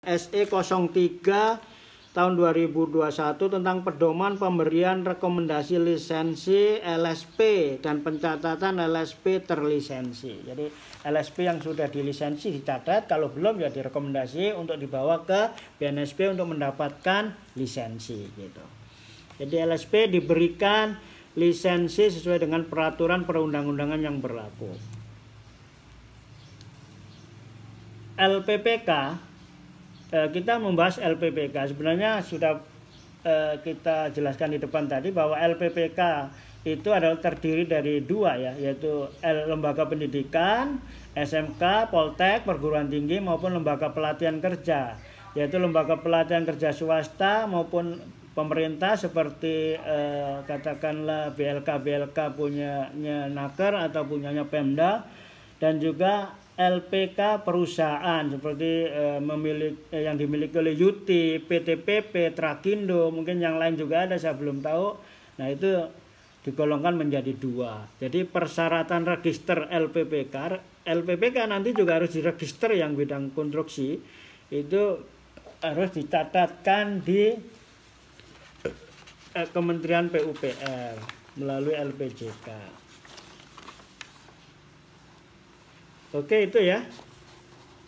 SE 03 tahun 2021 tentang pedoman pemberian rekomendasi lisensi LSP dan pencatatan LSP terlisensi. Jadi LSP yang sudah dilisensi dicatat, kalau belum ya direkomendasi untuk dibawa ke BNSP untuk mendapatkan lisensi gitu. Jadi LSP diberikan lisensi sesuai dengan peraturan perundang-undangan yang berlaku. LPPK, kita membahas LPPK. Sebenarnya sudah kita jelaskan di depan tadi bahwa LPPK itu adalah terdiri dari dua ya, yaitu lembaga pendidikan, SMK, Poltek, perguruan tinggi maupun lembaga pelatihan kerja, yaitu lembaga pelatihan kerja swasta maupun pemerintah seperti katakanlah BLK punyanya Naker atau punyanya Pemda, dan juga LPK perusahaan seperti yang dimiliki oleh Yuti, PTPP, Trakindo, mungkin yang lain juga ada saya belum tahu. Nah itu digolongkan menjadi dua. Jadi persyaratan register LPPK nanti juga harus diregister yang bidang konstruksi, itu harus dicatatkan di Kementerian PUPR melalui LPJK. Oke, itu ya.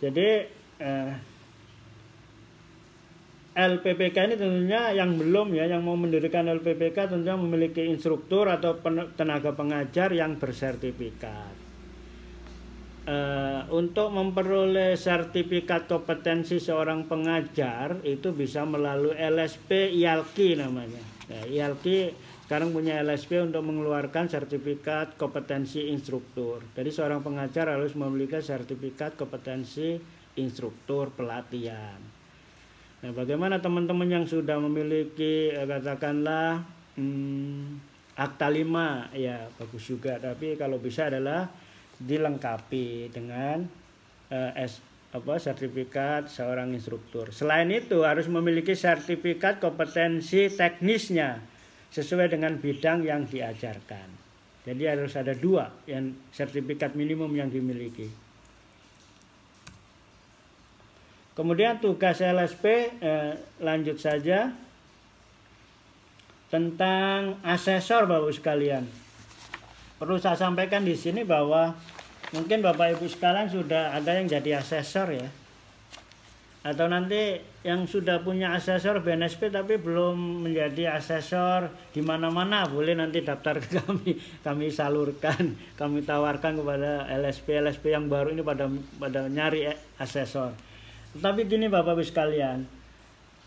Jadi LPPK ini tentunya yang belum ya, yang mau mendirikan LPPK tentunya memiliki instruktur atau tenaga pengajar yang bersertifikat. Untuk memperoleh sertifikat kompetensi seorang pengajar itu bisa melalui LSP IALKI namanya. Nah, IALKI sekarang punya LSP untuk mengeluarkan sertifikat kompetensi instruktur. Jadi seorang pengajar harus memiliki sertifikat kompetensi instruktur pelatihan. Nah, bagaimana teman-teman yang sudah memiliki katakanlah akta 5 ya bagus juga, tapi kalau bisa adalah dilengkapi dengan sertifikat seorang instruktur. Selain itu harus memiliki sertifikat kompetensi teknisnya sesuai dengan bidang yang diajarkan. Jadi harus ada dua yang sertifikat minimum yang dimiliki. Kemudian tugas LSP lanjut saja tentang asesor Bapak Ibu sekalian. Perlu saya sampaikan di sini bahwa mungkin Bapak Ibu sekalian sudah ada yang jadi asesor ya. Atau nanti yang sudah punya asesor BNSP tapi belum menjadi asesor di mana-mana, boleh nanti daftar ke kami salurkan, kami tawarkan kepada LSP yang baru ini pada nyari asesor. Tetapi gini Bapak Ibu sekalian,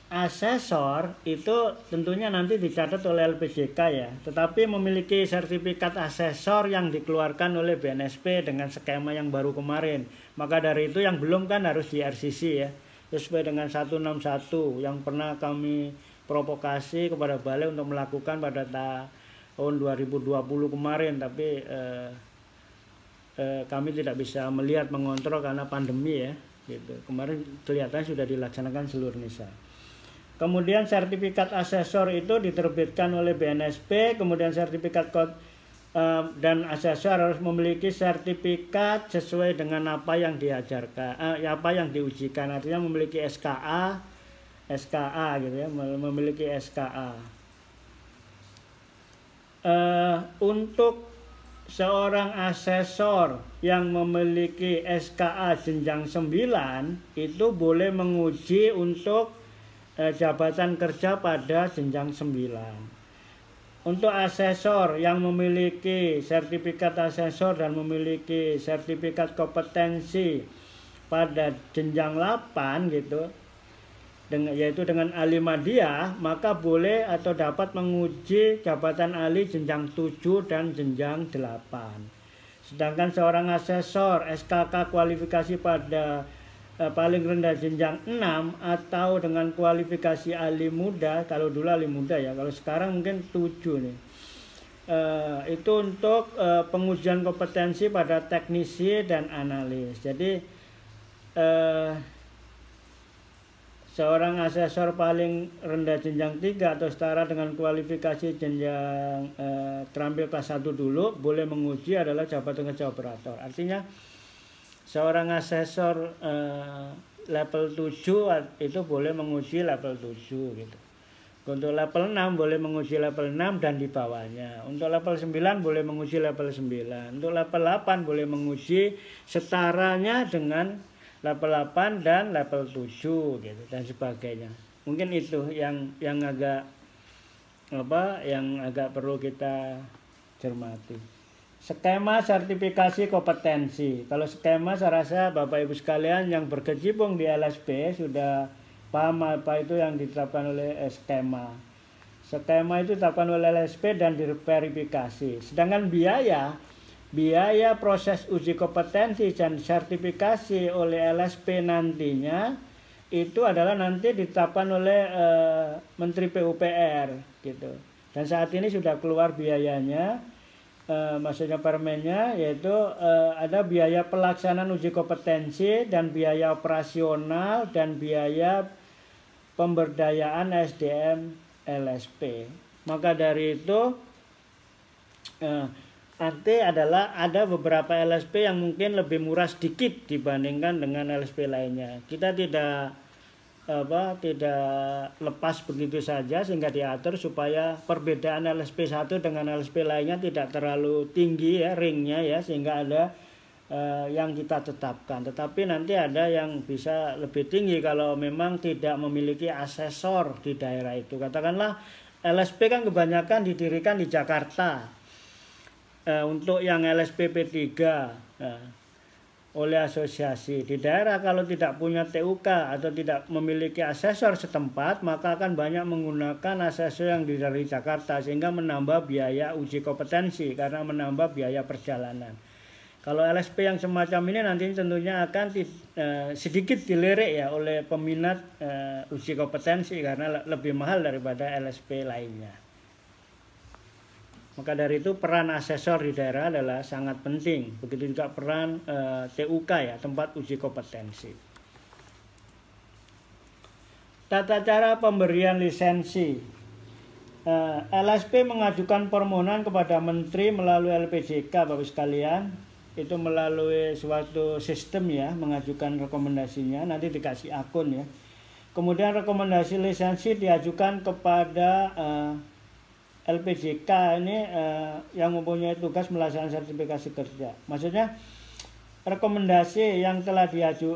asesor itu tentunya nanti dicatat oleh LPJK ya, tetapi memiliki sertifikat asesor yang dikeluarkan oleh BNSP dengan skema yang baru kemarin. Maka dari itu yang belum kan harus di RCC ya, sesuai dengan 161 yang pernah kami provokasi kepada Balai untuk melakukan pada tahun 2020 kemarin, tapi kami tidak bisa melihat mengontrol karena pandemi ya gitu. Kemarin kelihatan sudah dilaksanakan seluruh Indonesia. Kemudian sertifikat asesor itu diterbitkan oleh BNSP, kemudian sertifikat dan asesor harus memiliki sertifikat sesuai dengan apa yang diajarkan, apa yang diujikan, artinya memiliki SKA gitu ya, memiliki SKA. Untuk seorang asesor yang memiliki SKA jenjang 9 itu boleh menguji untuk jabatan kerja pada jenjang 9. Untuk asesor yang memiliki sertifikat asesor dan memiliki sertifikat kompetensi pada jenjang 8 gitu, yaitu dengan ahli madya, maka boleh atau dapat menguji jabatan ahli jenjang 7 dan jenjang 8. Sedangkan seorang asesor SKK kualifikasi pada paling rendah jenjang 6 atau dengan kualifikasi ahli muda, kalau dulu ahli muda ya, kalau sekarang mungkin 7 nih. Itu untuk pengujian kompetensi pada teknisi dan analis. Jadi seorang asesor paling rendah jenjang 3 atau setara dengan kualifikasi jenjang terampil kelas 1 dulu boleh menguji adalah jabatan kerja operator. Artinya seorang asesor level 7 itu boleh menguji level 7 gitu. Untuk level 6 boleh menguji level 6 dan di bawahnya. Untuk level 9 boleh menguji level 9. Untuk level 8 boleh menguji setaranya dengan level 8 dan level 7 gitu dan sebagainya. Mungkin itu yang agak perlu kita cermati. Skema sertifikasi kompetensi. Kalau skema saya rasa Bapak Ibu sekalian yang berkecimpung di LSP sudah paham apa itu yang ditetapkan oleh skema. Skema itu ditetapkan oleh LSP dan diverifikasi. Sedangkan biaya proses uji kompetensi dan sertifikasi oleh LSP nantinya itu adalah nanti ditetapkan oleh Menteri PUPR gitu. Dan saat ini sudah keluar biayanya, maksudnya permennya, yaitu ada biaya pelaksanaan uji kompetensi dan biaya operasional dan biaya pemberdayaan SDM LSP. Maka dari itu nanti ada beberapa LSP yang mungkin lebih murah sedikit dibandingkan dengan LSP lainnya. Kita tidak lepas begitu saja sehingga diatur supaya perbedaan LSP 1 dengan LSP lainnya tidak terlalu tinggi ya ringnya ya, sehingga ada yang kita tetapkan. Tetapi nanti ada yang bisa lebih tinggi kalau memang tidak memiliki asesor di daerah itu. Katakanlah LSP kan kebanyakan didirikan di Jakarta. Untuk yang LSP P3 oleh asosiasi di daerah, kalau tidak punya TUK atau tidak memiliki asesor setempat, maka akan banyak menggunakan asesor yang dari Jakarta sehingga menambah biaya uji kompetensi karena menambah biaya perjalanan. Kalau LSP yang semacam ini nanti tentunya akan sedikit dilirik ya oleh peminat uji kompetensi karena lebih mahal daripada LSP lainnya. Maka dari itu peran asesor di daerah adalah sangat penting. Begitu juga peran TUK ya, tempat uji kompetensi. Tata cara pemberian lisensi. LSP mengajukan permohonan kepada Menteri melalui LPJK, Bapak sekalian. Itu melalui suatu sistem ya, mengajukan rekomendasinya, nanti dikasih akun ya. Kemudian rekomendasi lisensi diajukan kepada LPJK ini yang mempunyai tugas melaksanakan sertifikasi kerja. Maksudnya rekomendasi yang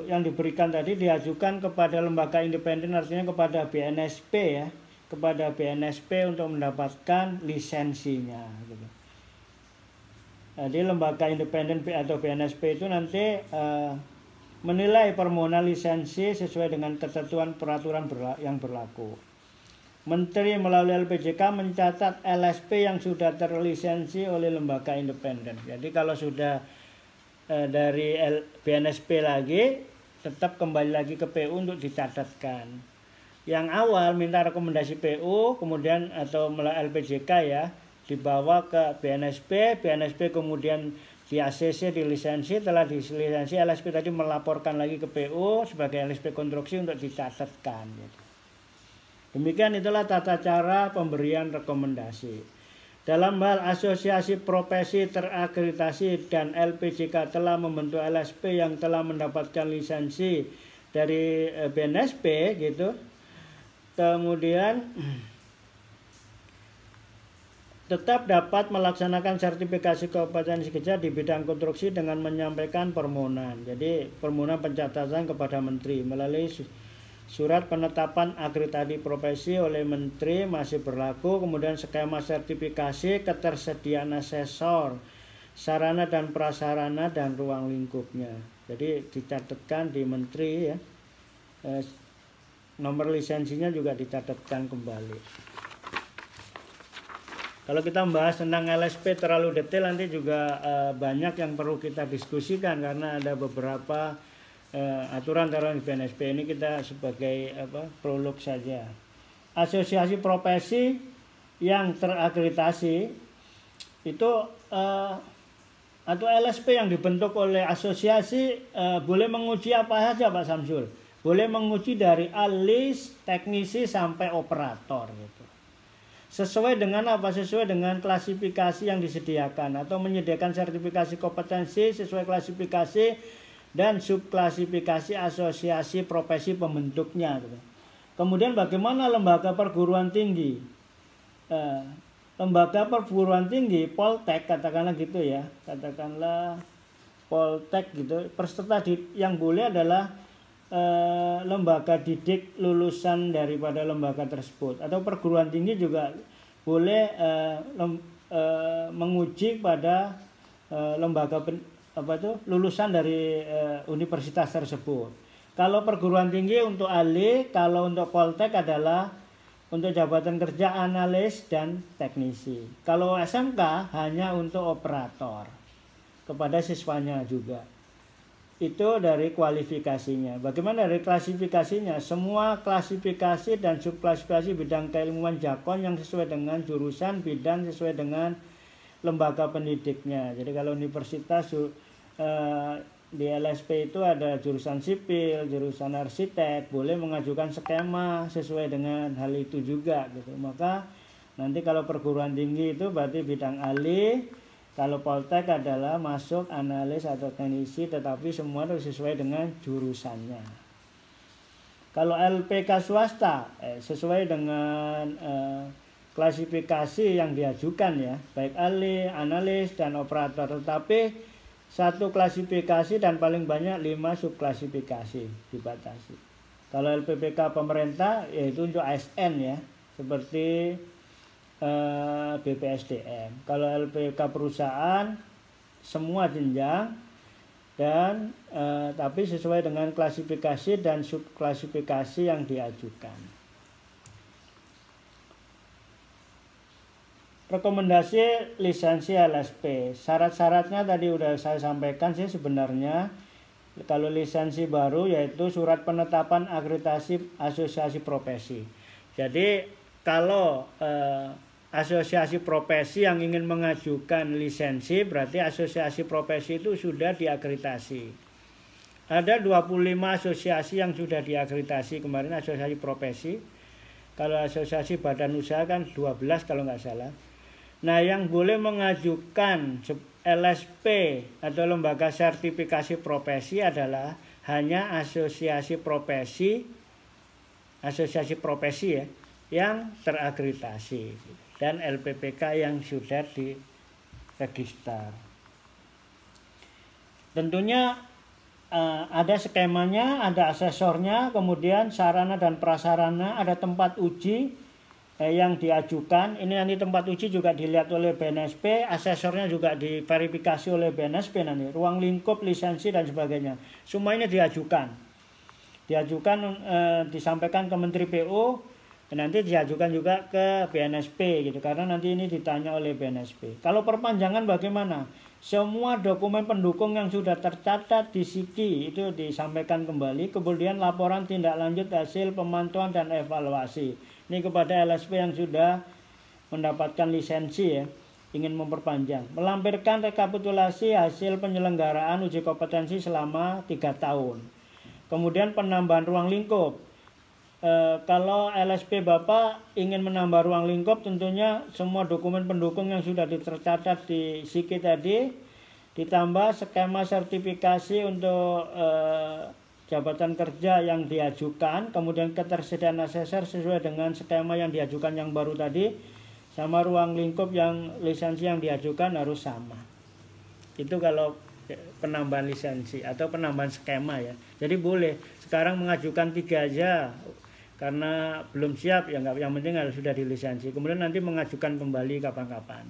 yang diberikan tadi diajukan kepada lembaga independen, artinya kepada BNSP ya, kepada BNSP untuk mendapatkan lisensinya gitu. Jadi lembaga independen atau BNSP itu nanti menilai permohonan lisensi sesuai dengan ketentuan peraturan yang berlaku. Menteri melalui LPJK mencatat LSP yang sudah terlisensi oleh lembaga independen. Jadi kalau sudah dari BNSP lagi, tetap kembali lagi ke PU untuk dicatatkan. Yang awal minta rekomendasi PU, kemudian atau melalui LPJK ya, dibawa ke BNSP, BNSP kemudian di ACC, di lisensi, telah dilisensi LSP tadi melaporkan lagi ke PU sebagai LSP konstruksi untuk dicatatkan. Gitu. Demikian itulah tata cara pemberian rekomendasi. Dalam hal asosiasi profesi terakreditasi dan LPJK telah membentuk LSP yang telah mendapatkan lisensi dari BNSP gitu. Kemudian tetap dapat melaksanakan sertifikasi kompetensi kerja di bidang konstruksi dengan menyampaikan permohonan. Jadi permohonan pencatatan kepada Menteri melalui surat penetapan akreditasi profesi oleh Menteri masih berlaku. Kemudian skema sertifikasi ketersediaan asesor, sarana dan prasarana dan ruang lingkupnya. Jadi dicatatkan di Menteri ya. Nomor lisensinya juga dicatatkan kembali. Kalau kita membahas tentang LSP terlalu detail nanti juga banyak yang perlu kita diskusikan karena ada beberapa aturan di BNSP. Ini kita sebagai prolog saja. Asosiasi profesi yang terakreditasi itu atau LSP yang dibentuk oleh asosiasi boleh menguji apa saja Pak Samsul. Boleh menguji dari alis, teknisi sampai operator gitu. Sesuai dengan apa? Sesuai dengan klasifikasi yang disediakan atau menyediakan sertifikasi kompetensi sesuai klasifikasi dan subklasifikasi asosiasi profesi pembentuknya. Kemudian bagaimana lembaga perguruan tinggi? Lembaga perguruan tinggi, Poltek katakanlah gitu ya, katakanlah Poltek gitu, peserta yang boleh adalah lembaga didik lulusan daripada lembaga tersebut, atau perguruan tinggi juga boleh menguji pada lembaga lulusan dari universitas tersebut. Kalau perguruan tinggi untuk ahli, kalau untuk Poltek adalah untuk jabatan kerja analis dan teknisi. Kalau SMK hanya untuk operator kepada siswanya juga. Itu dari kualifikasinya. Bagaimana dari klasifikasinya? Semua klasifikasi dan subklasifikasi bidang keilmuan jakon yang sesuai dengan jurusan bidang sesuai dengan lembaga pendidiknya. Jadi kalau universitas di LSP itu ada jurusan sipil, jurusan arsitek, boleh mengajukan skema sesuai dengan hal itu juga gitu. Maka nanti kalau perguruan tinggi itu berarti bidang ahli, kalau Poltek adalah masuk analis atau teknisi, tetapi semua itu sesuai dengan jurusannya. Kalau LPK swasta sesuai dengan klasifikasi yang diajukan ya, baik ahli, analis dan operator, tetapi satu klasifikasi dan paling banyak 5 subklasifikasi dibatasi. Kalau LPPK pemerintah yaitu untuk ASN ya, seperti BPSDM. Kalau LPK perusahaan semua jenjang dan tapi sesuai dengan klasifikasi dan subklasifikasi yang diajukan. Rekomendasi lisensi LSP, syarat-syaratnya tadi udah saya sampaikan sih sebenarnya. Kalau lisensi baru yaitu surat penetapan akreditasi asosiasi profesi. Jadi kalau asosiasi profesi yang ingin mengajukan lisensi berarti asosiasi profesi itu sudah diakreditasi. Ada 25 asosiasi yang sudah diakreditasi kemarin, asosiasi profesi. Kalau asosiasi badan usaha kan 12 kalau nggak salah. Nah, yang boleh mengajukan LSP atau lembaga sertifikasi profesi adalah hanya asosiasi profesi ya, yang terakreditasi dan LPPK yang sudah diregister. Tentunya ada skemanya, ada asesornya, kemudian sarana dan prasarana, ada tempat uji yang diajukan. Ini nanti tempat uji juga dilihat oleh BNSP, asesornya juga diverifikasi oleh BNSP nanti, ruang lingkup, lisensi dan sebagainya. Semua ini diajukan, disampaikan ke Menteri PU, nanti diajukan juga ke BNSP gitu, karena nanti ini ditanya oleh BNSP. Kalau perpanjangan bagaimana? Semua dokumen pendukung yang sudah tercatat di SIKI itu disampaikan kembali, kemudian laporan tindak lanjut hasil pemantauan dan evaluasi. Ini kepada LSP yang sudah mendapatkan lisensi ya, ingin memperpanjang. Melampirkan rekapitulasi hasil penyelenggaraan uji kompetensi selama 3 tahun. Kemudian penambahan ruang lingkup. Kalau LSP Bapak ingin menambah ruang lingkup, tentunya semua dokumen pendukung yang sudah tercatat di SIKI tadi, ditambah skema sertifikasi untuk jabatan kerja yang diajukan, kemudian ketersediaan asesor sesuai dengan skema yang diajukan yang baru tadi, sama ruang lingkup yang lisensi yang diajukan harus sama. Itu kalau penambahan lisensi atau penambahan skema ya. Jadi boleh sekarang mengajukan 3 aja karena belum siap ya, nggak, yang penting harus sudah dilisensi. Kemudian nanti mengajukan kembali kapan-kapan.